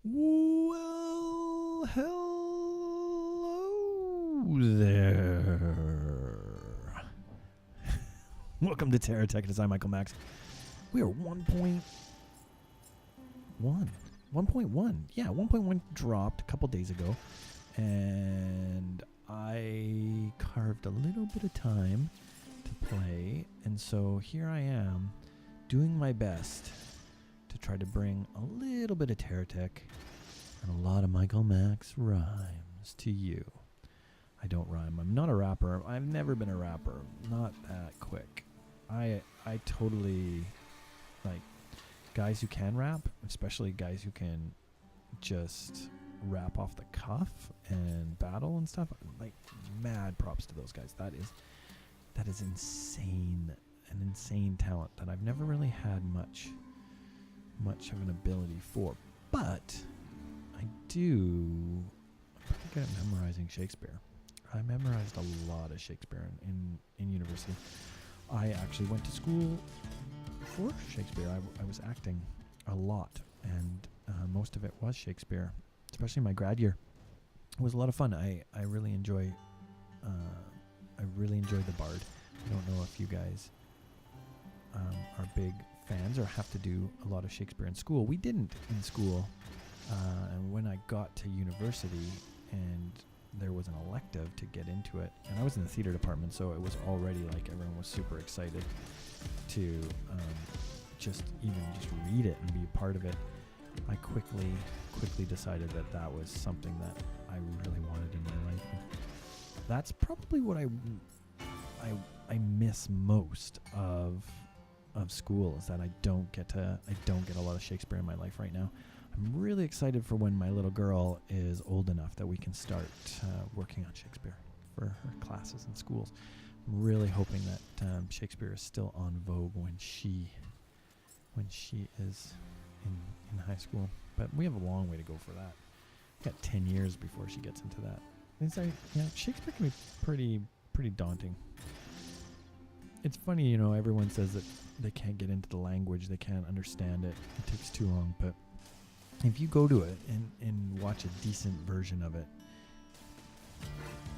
Well, hello there. Welcome to TerraTech. It is I, Michael Max. We are 1.1. 1.1. Yeah, 1.1 dropped a couple days ago. And I carved a little bit of time to play. And so here I am doing my best to try to bring a little bit of TerraTech and a lot of Michael Max rhymes to you. I don't rhyme. I'm not a rapper. I've never been a rapper. Not that quick. I totally like guys who can rap, especially guys who can just rap off the cuff and battle and stuff. Like, mad props to those guys. That is insane. An insane talent that I've never really had much of an ability for. But I'm pretty good at memorizing Shakespeare. I memorized a lot of Shakespeare in university. I actually went to school for Shakespeare. I was acting a lot, and most of it was Shakespeare, especially my grad year. It was a lot of fun. I really enjoy the Bard. I don't know if you guys are big fans or have to do a lot of Shakespeare in school. We didn't in school, and when I got to university and there was an elective to get into it, and I was in the theater department, so it was already like everyone was super excited to just read it and be a part of it. I quickly decided that was something that I really wanted in my life. And that's probably what I miss most of school, is that I don't get a lot of Shakespeare in my life right now. I'm really excited for when my little girl is old enough that we can start working on Shakespeare for her classes in schools. I'm really hoping that Shakespeare is still on vogue when she is in high school. But we have a long way to go for that. We've got 10 years before she gets into that. Shakespeare can be pretty daunting. It's funny, everyone says that they can't get into the language, they can't understand it, it takes too long, but if you go to it and watch a decent version of it,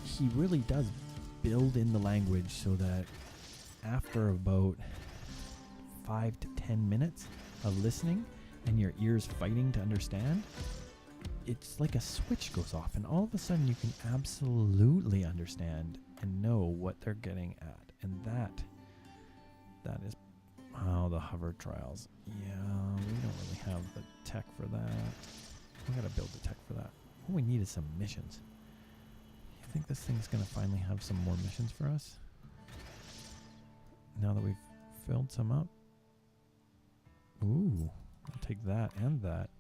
he really does build in the language so that after about 5 to 10 minutes of listening and your ears fighting to understand, it's like a switch goes off, and all of a sudden you can absolutely understand and know what they're getting at. And that is the hover trials. Yeah, we don't really have the tech for that. We gotta build the tech for that. What we need is some missions. You think this thing's gonna finally have some more missions for us? Now that we've filled some up? Ooh, I'll take that and that.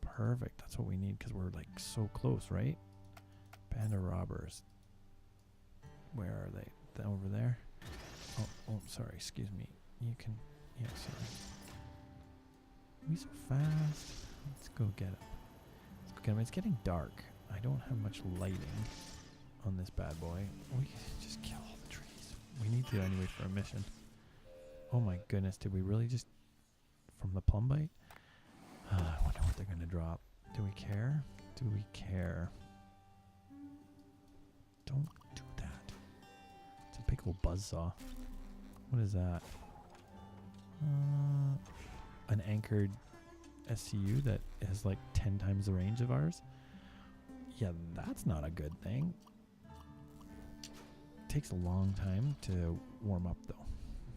Perfect, that's what we need, because we're like so close, right? Band of robbers. Where are they? Over there? Oh, sorry, excuse me. You can, yeah, sorry. We so fast. Let's go get him. It's getting dark. I don't have much lighting on this bad boy. We can just kill all the trees. We need to anyway for a mission. Oh my goodness, did we really just, from the plum bite? I wonder what they're going to drop. Do we care? Do we care? Don't do that. It's a big old buzzsaw. What is that? An anchored SCU that has like 10 times the range of ours. Yeah, that's not a good thing. It takes a long time to warm up though.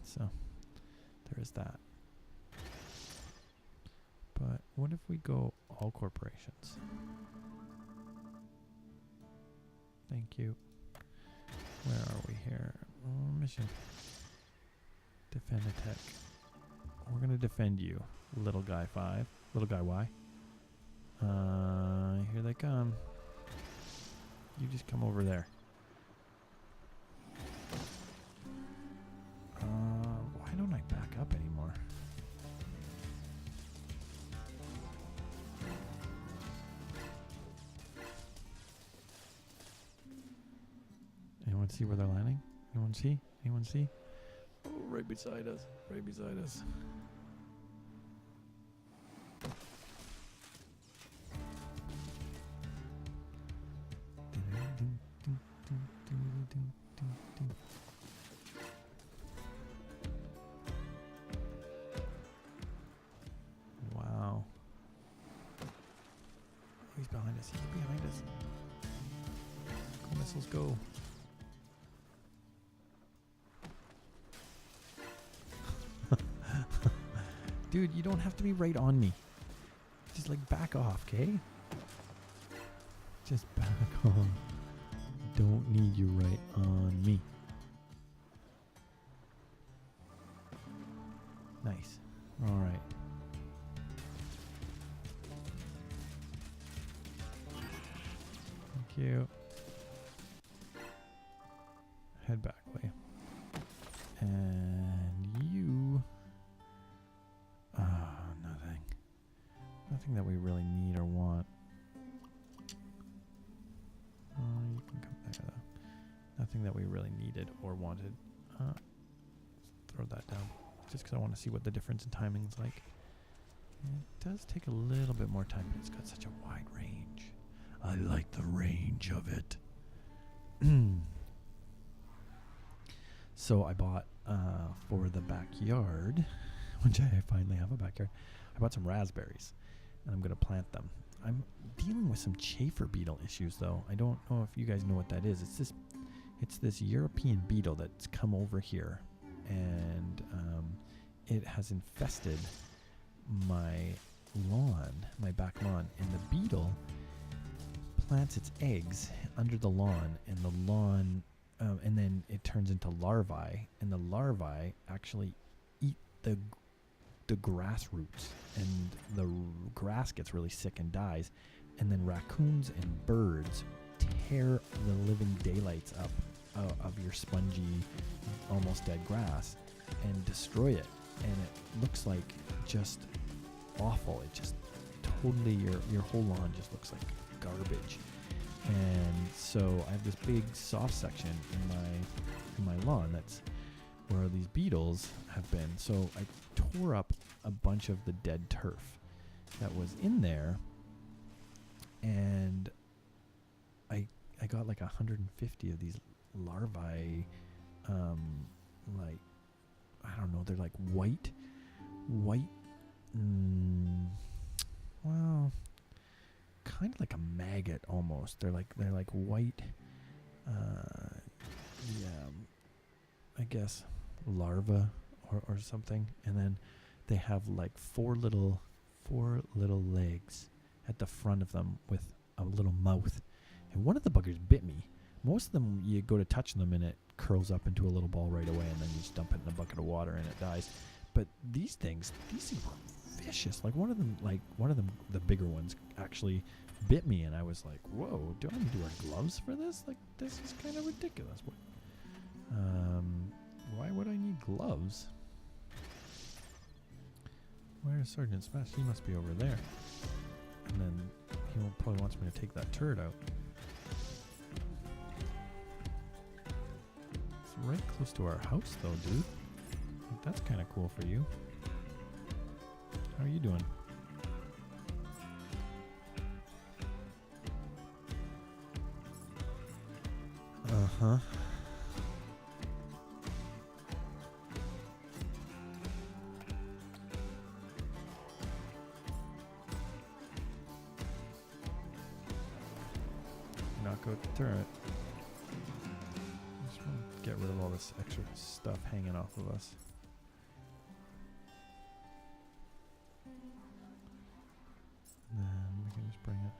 So there is that. But what if we go all corporations? Thank you. Where are we here? Mission. Defend a tech. We're going to defend you, little guy 5. Little guy Y. Here they come. You just come over there. Why don't I back up anymore? Anyone see where they're landing? Anyone see? Anyone see? Oh, right beside us. Right beside us. behind us. He's behind us. Go, missiles, go. Dude, you don't have to be right on me. Just like back off, okay? Just back off. Don't need you right on me. Nice. All right. Thank you. Head back way. And you... nothing. Nothing that we really need or want. You can come there though. Nothing that we really needed or wanted. Throw that down. Just because I want to see what the difference in timing's like. It does take a little bit more time, but it's got such a wide range. I like the range of it. So I bought for the backyard, which I finally have a backyard, I bought some raspberries, and I'm going to plant them. I'm dealing with some chafer beetle issues, though. I don't know if you guys know what that is. It's this European beetle that's come over here, and it has infested my lawn, my back lawn, and the beetle plants its eggs under the lawn, and the lawn, and then it turns into larvae, and the larvae actually eat the grass roots, and the grass gets really sick and dies, and then raccoons and birds tear the living daylights up of your spongy, almost dead grass and destroy it, and it looks like just awful. It just totally, your whole lawn just looks like garbage. And so I have this big soft section in my lawn that's where these beetles have been. So I tore up a bunch of the dead turf that was in there, and I got like 150 of these larvae, like, I don't know, they're like white, well, kind of like a maggot almost. They're like white, yeah, I guess larva or something. And then they have like four little legs at the front of them with a little mouth. And one of the buggers bit me. Most of them, you go to touch them and it curls up into a little ball right away, and then you just dump it in a bucket of water and it dies. But these things were vicious. Like one of them, the bigger ones, actually bit me, and I was like, "Whoa! Do I need to wear gloves for this? Like, this is kind of ridiculous." Why would I need gloves? Where's Sergeant Smash? He must be over there. And then he probably wants me to take that turret out. It's right close to our house, though, dude. Like, that's kind of cool for you. How are you doing? Uh-huh. Knock out the turret. Just want to get rid of all this extra stuff hanging off of us. And then we can just bring it.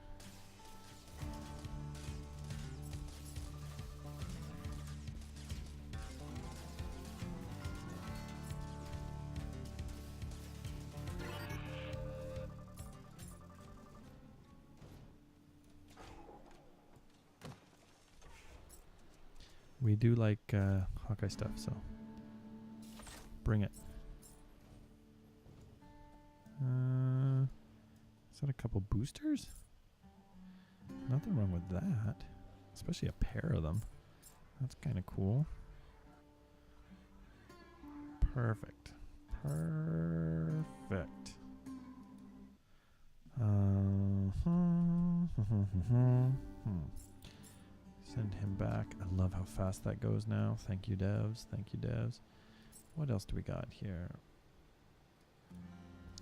We do like Hawkeye stuff, so bring it. Is that a couple boosters? Nothing wrong with that. Especially a pair of them. That's kind of cool. Perfect. Perfect. Send him back. I love how fast that goes now. Thank you, devs. Thank you, devs. What else do we got here?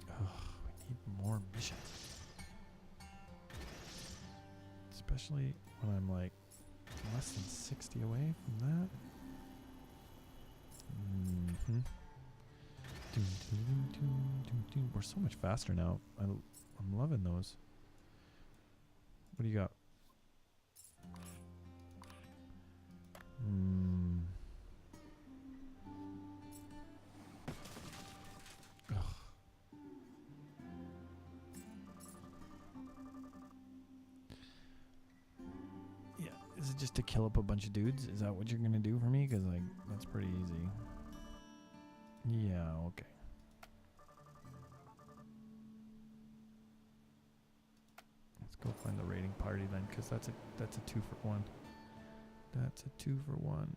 Oh, we need more missions. especially when I'm like less than 60 away from that. We're so much faster now. I'm loving those. What do you got? Ugh. Yeah, is it just to kill up a bunch of dudes? Is that what you're gonna do for me? Because like that's pretty easy. Yeah, okay. Let's go find the raiding party then, because that's a 2-for-1. That's a 2-for-1.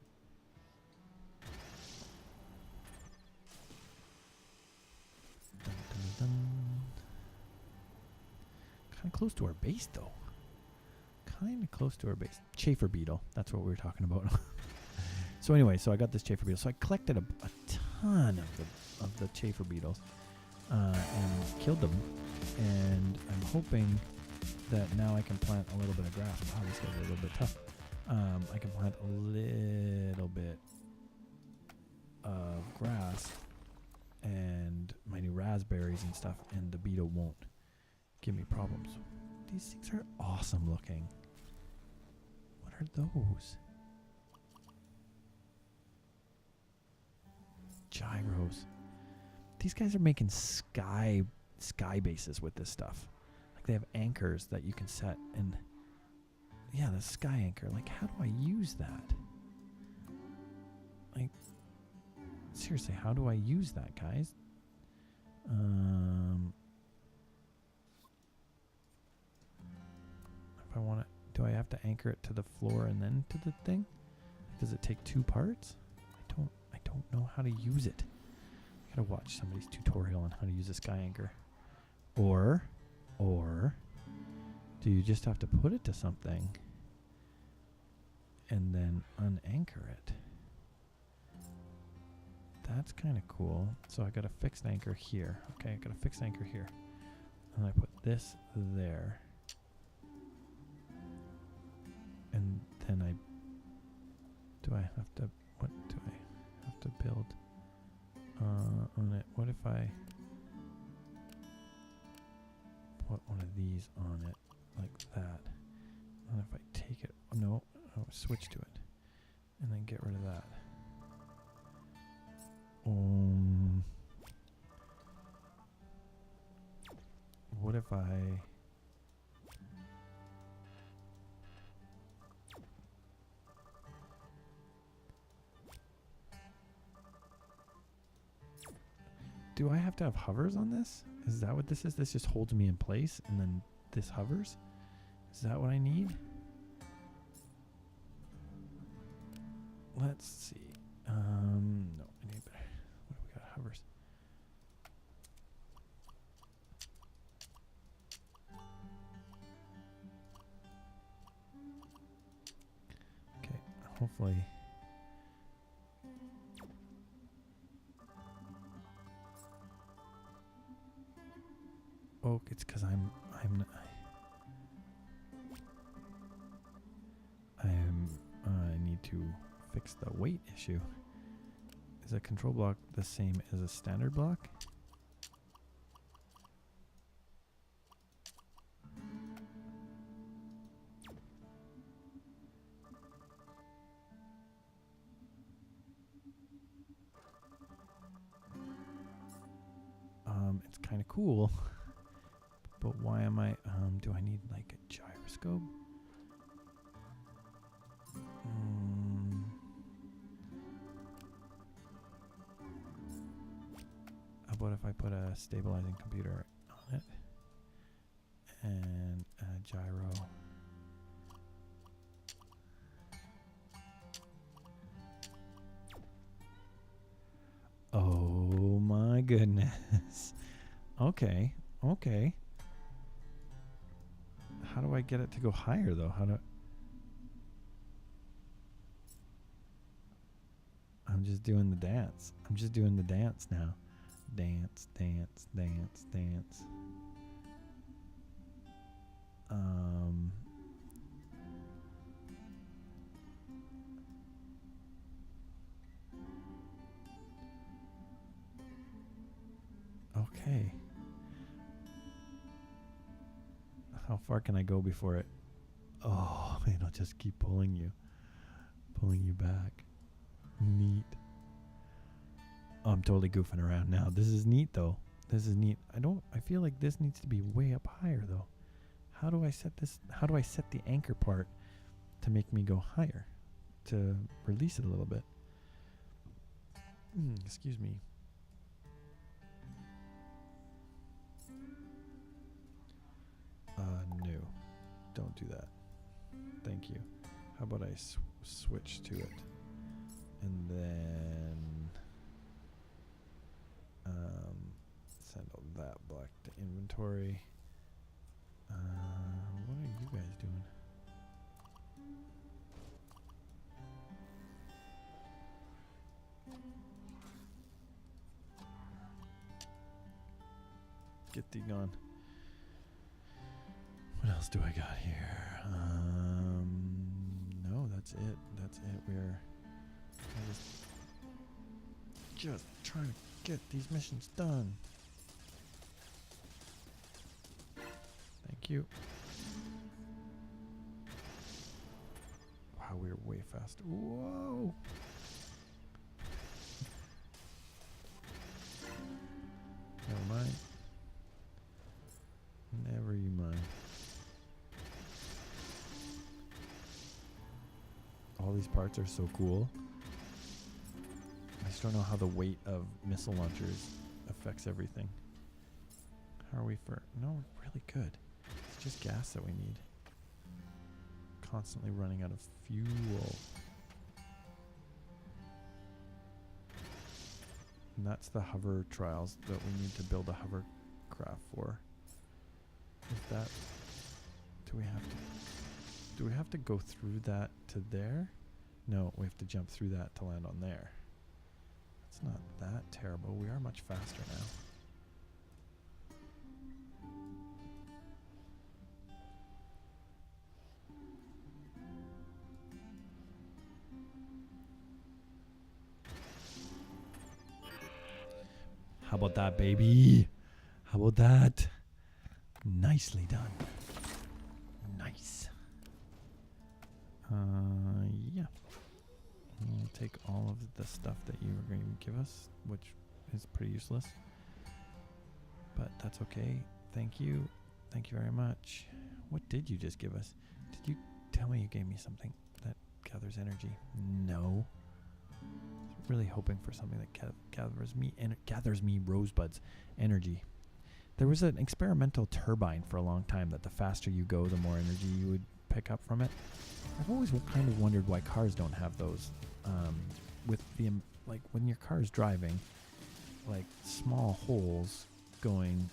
Kind of close to our base though. Kind of close to our base. Chafer beetle. That's what we were talking about. So anyway, so I got this chafer beetle. So I collected a ton of the chafer beetles and killed them. And I'm hoping that now I can plant a little bit of grass. Wow, this guy's a little bit tough. I can plant a little bit of grass and my new raspberries and stuff, and the beetle won't give me problems. These things are awesome looking. What are those? Gyros. These guys are making sky bases with this stuff. Like they have anchors that you can set, and yeah, the sky anchor. Like, how do I use that? Like, seriously, how do I use that, guys? If I want it, do I have to anchor it to the floor and then to the thing? Does it take 2 parts? I don't know how to use it. I gotta watch somebody's tutorial on how to use a sky anchor. Or do you just have to put it to something and then unanchor it? That's kind of cool. So I got a fixed anchor here. Okay, I got a fixed anchor here. And I put this there. And then what do I have to build on it? What if I put one of these on it like that? And if I take it, no, I'll switch to it and then get rid of that. What if I do I have to have hovers on this? Is that what this is? This just holds me in place and then this hovers? Is that what I need? Let's see. No, I need better. What do we got? Hovers. Okay, hopefully. Oh, it's because I need to fix the weight issue. Is a control block the same as a standard block? It's kind of cool. But why am I, do I need like a gyroscope? How about if I put a stabilizing computer on it and a gyro? Oh my goodness. Okay, okay. How do I get it to go higher though? I'm just doing the dance. I'm just doing the dance now. Dance, dance, dance, dance. How far can I go before it? Oh, it'll just keep pulling you back. Neat. Oh, I'm totally goofing around now. This is neat though. This is neat. I feel like this needs to be way up higher though. How do I set this? How do I set the anchor part to make me go higher? To release it a little bit. Excuse me. No. Don't do that. Thank you. How about I switch to it? And then send all that black to inventory. What are you guys doing? Get thee gone. What else do I got here? No, that's it. That's it. We're just trying to get these missions done. Thank you. Wow, we're way faster. Whoa! Never mind. Never you mind. All these parts are so cool. I just don't know how the weight of missile launchers affects everything. How are we for... No, we're really good. It's just gas that we need. Constantly running out of fuel. And that's the hover trials that we need to build a hovercraft for. Is that... Do we have to go through that to there? No, we have to jump through that to land on there. It's not that terrible. We are much faster now. How about that, baby? How about that? Nicely done. Nice. Yeah. We'll take all of the stuff that you were going to give us, which is pretty useless. But that's okay. Thank you. Thank you very much. What did you just give us? Did you tell me you gave me something that gathers energy? No. I was really hoping for something that gathers me rosebuds energy. There was an experimental turbine for a long time that the faster you go, the more energy you would pick up from it. I've always kind of wondered why cars don't have those. With the like when your car is driving, like small holes going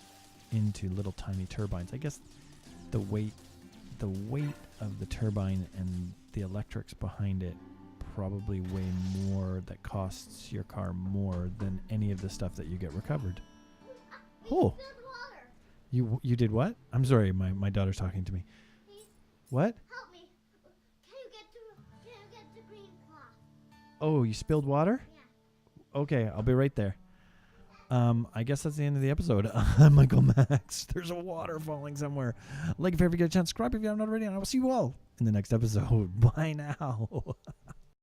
into little tiny turbines. I guess the weight of the turbine and the electrics behind it probably way more. That costs your car more than any of the stuff that you get recovered. Oh, you did what? I'm sorry, my daughter's talking to me. What? Help me. Can you get the green cloth? Oh, you spilled water? Yeah. Okay, I'll be right there. I guess that's the end of the episode. I'm Michael Max. There's a water falling somewhere. Like if you ever get a chance, subscribe if you haven't already, and I will see you all in the next episode. Bye now.